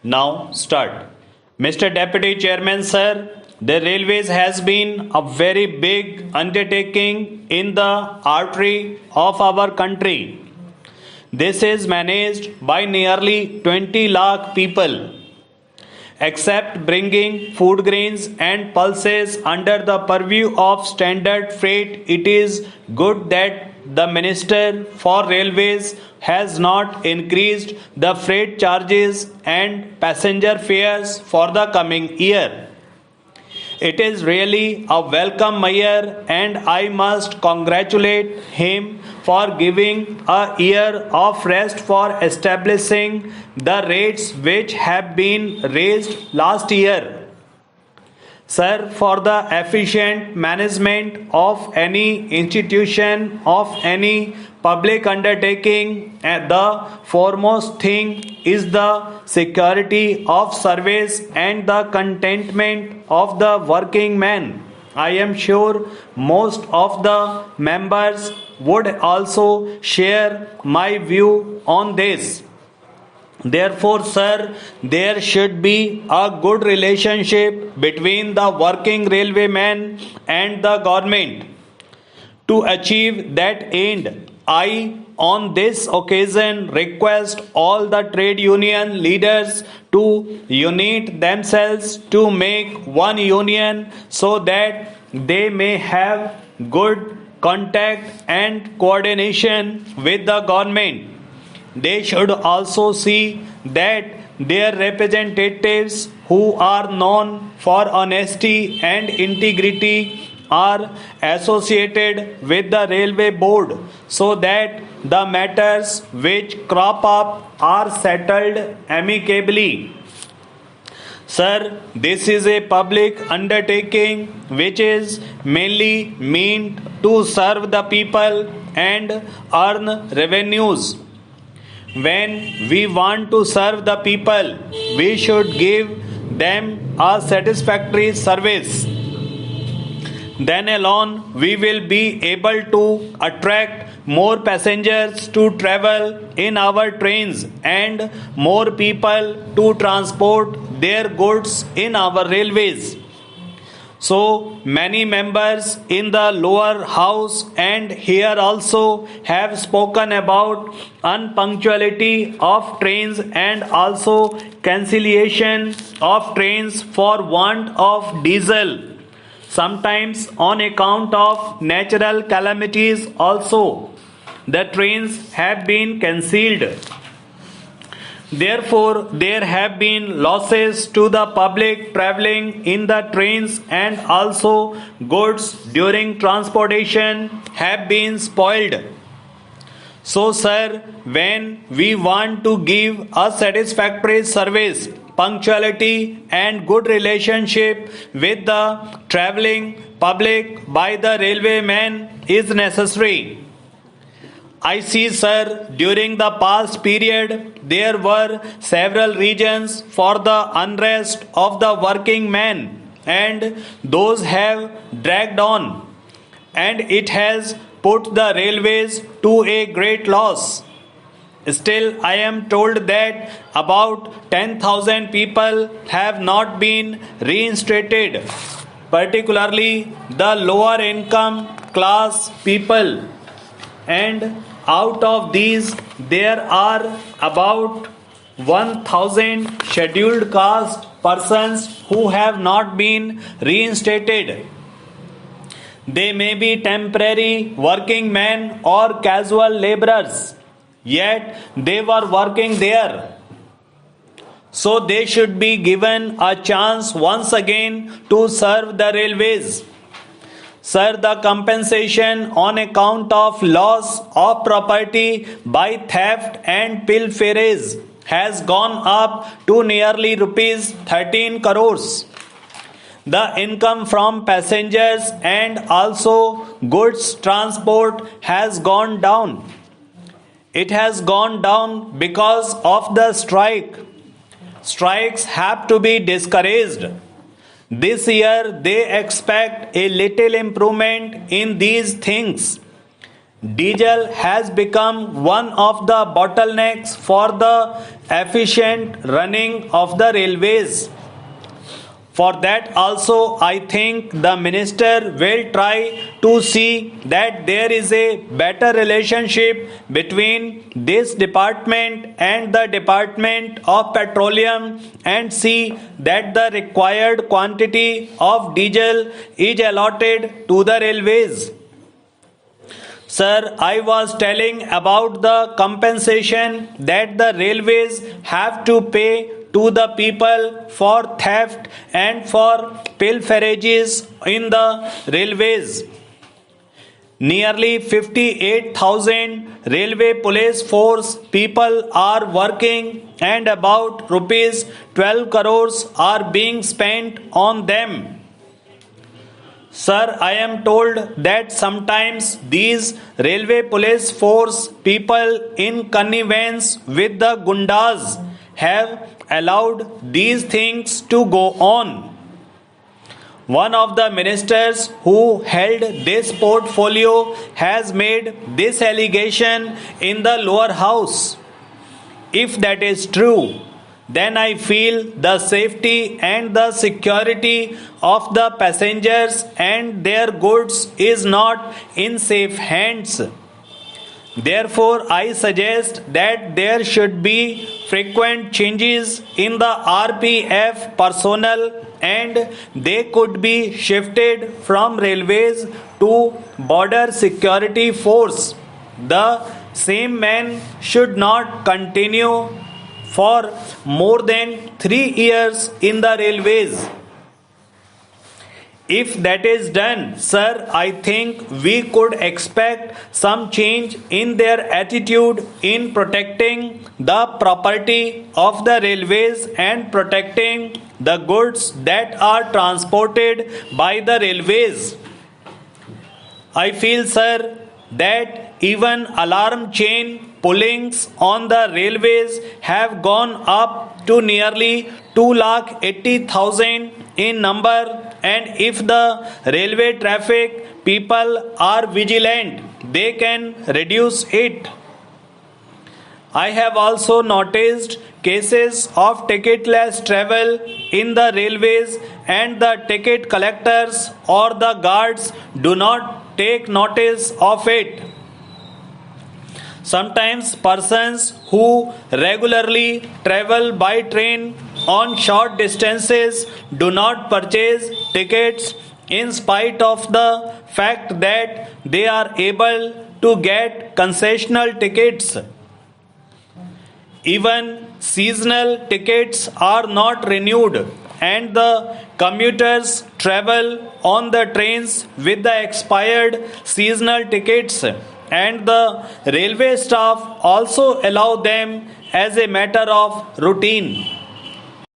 Now start. Mr. Deputy Chairman, sir, the railways has been a very big undertaking in the artery of our country. This is managed by nearly 20 lakh people. Except bringing food grains and pulses under the purview of standard freight, it is good that the Minister for Railways has not increased the freight charges and passenger fares for the coming year. It is really a welcome measure, and I must congratulate him for giving a year of rest for establishing the rates which have been raised last year. Sir, for the efficient management of any institution, of any public undertaking, the foremost thing is the security of service and the contentment of the working man. I am sure most of the members would also share my view on this. Therefore, sir, there should be a good relationship between the working railwayman and the government. To achieve that end, I, on this occasion, request all the trade union leaders to unite themselves to make one union so that they may have good contact and coordination with the government. They should also see that their representatives who are known for honesty and integrity are associated with the railway board so that the matters which crop up are settled amicably. Sir, this is a public undertaking which is mainly meant to serve the people and earn revenues. When we want to serve the people, we should give them a satisfactory service. Then alone we will be able to attract more passengers to travel in our trains and more people to transport their goods in our railways. So many members in the lower house and here also have spoken about unpunctuality of trains and also cancellation of trains for want of diesel. Sometimes on account of natural calamities also, the trains have been cancelled. Therefore, there have been losses to the public traveling in the trains and also goods during transportation have been spoiled. So, sir, when we want to give a satisfactory service, punctuality and good relationship with the traveling public by the railwayman is necessary. I see, sir, during the past period, there were several reasons for the unrest of the working man, and those have dragged on, and it has put the railways to a great loss. Still, I am told that about 10,000 people have not been reinstated, particularly the lower income class people, and out of these, there are about 1,000 scheduled caste persons who have not been reinstated. They may be temporary working men or casual laborers, yet they were working there. So they should be given a chance once again to serve the railways. Sir, the compensation on account of loss of property by theft and pilferage has gone up to nearly rupees 13 crores. The income from passengers and also goods transport has gone down. It has gone down because of the strike. Strikes have to be discouraged. This year they expect a little improvement in these things. diesel has become one of the bottlenecks for the efficient running of the railways. For that also, I think the minister will try to see that there is a better relationship between this department and the Department of Petroleum and see that the required quantity of diesel is allotted to the railways. Sir, I was telling about the compensation that the railways have to pay to the people for theft and for pilferages in the railways. Nearly 58,000 railway police force people are working and about rupees 12 crores are being spent on them. Sir, I am told that sometimes these railway police force people in connivance with the gundas have allowed these things to go on. One of the ministers who held this portfolio has made this allegation in the lower house. If that is true, then I feel the safety and the security of the passengers and their goods is not in safe hands. Therefore, I suggest that there should be frequent changes in the RPF personnel and they could be shifted from railways to border security force. The same man should not continue for more than 3 years in the railways. If that is done, sir, I think we could expect some change in their attitude in protecting the property of the railways and protecting the goods that are transported by the railways. I feel, sir, that even alarm chain pullings on the railways have gone up to nearly 280,000 in number, and if the railway traffic people are vigilant, they can reduce it. I have also noticed cases of ticketless travel in the railways and the ticket collectors or the guards do not take notice of it. Sometimes persons who regularly travel by train on short distances do not purchase tickets in spite of the fact that they are able to get concessional tickets. Even seasonal tickets are not renewed and the commuters travel on the trains with the expired seasonal tickets, and the railway staff also allow them as a matter of routine.